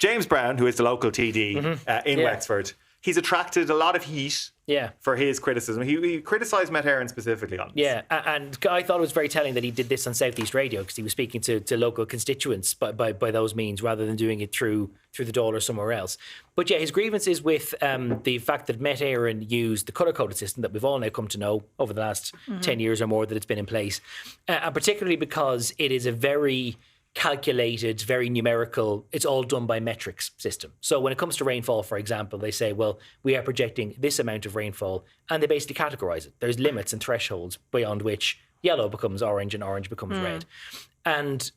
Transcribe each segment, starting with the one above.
James Browne, who is the local TD in Wexford, he's attracted a lot of heat for his criticism. He criticised Met Éireann specifically on this. Yeah, and I thought it was very telling that he did this on South East Radio, because he was speaking to local constituents by those means, rather than doing it through the Dáil or somewhere else. But yeah, his grievance is with the fact that Met Éireann used the colour-coded system that we've all now come to know over the last 10 years or more that it's been in place, and particularly because it is a very calculated, very numerical, it's all done by metrics system. So when it comes to rainfall, for example, they say, well, we are projecting this amount of rainfall, and they basically categorise it. There's limits and thresholds beyond which yellow becomes orange and orange becomes red. And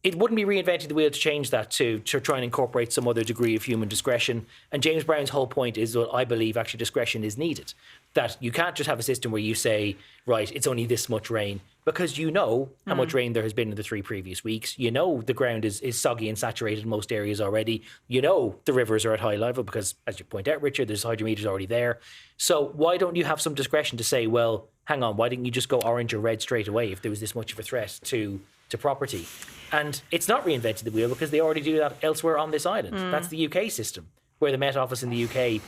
it wouldn't be reinventing the wheel to change that to try and incorporate some other degree of human discretion. And James Browne's whole point is that I believe actually discretion is needed. That you can't just have a system where you say, right, it's only this much rain, because you know how much rain there has been in the 3 previous weeks. You know the ground is soggy and saturated in most areas already. You know the rivers are at high level because, as you point out, Richard, there's hydrometers already there. So why don't you have some discretion to say, well, hang on, why didn't you just go orange or red straight away if there was this much of a threat to property? And it's not reinventing the wheel, because they already do that elsewhere on this island. That's the UK system, where the Met Office in the UK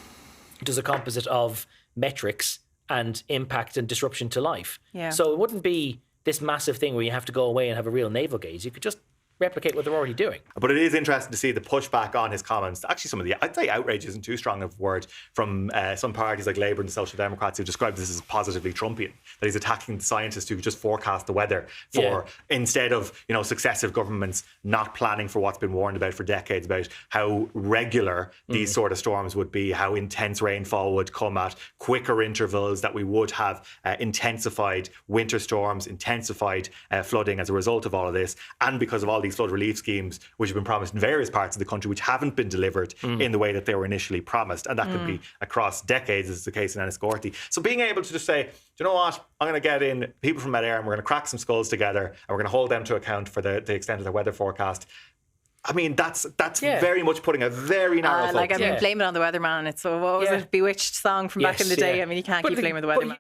does a composite of metrics and impact and disruption to life. Yeah. So it wouldn't be this massive thing where you have to go away and have a real navel gaze. You could just replicate what they're already doing. But it is interesting to see the pushback on his comments. Actually, some of the, I'd say outrage isn't too strong of a word, from some parties like Labour and the Social Democrats, who describe this as positively Trumpian, that he's attacking the scientists who just forecast the weather instead of, successive governments not planning for what's been warned about for decades, about how regular these sort of storms would be, how intense rainfall would come at quicker intervals, that we would have intensified winter storms, intensified flooding as a result of all of this, and because of all these flood relief schemes which have been promised in various parts of the country which haven't been delivered in the way that they were initially promised, and that could be across decades, as is the case in Enniscorthy. So being able to just say, do you know what, I'm going to get in people from Met Éireann, we're going to crack some skulls together, and we're going to hold them to account for the extent of their weather forecast. I mean, that's very much putting a very narrow focus. Blame it on the Weatherman. It's what was it, Bewitched song from back in the day. I mean, you can't keep blaming the Weatherman.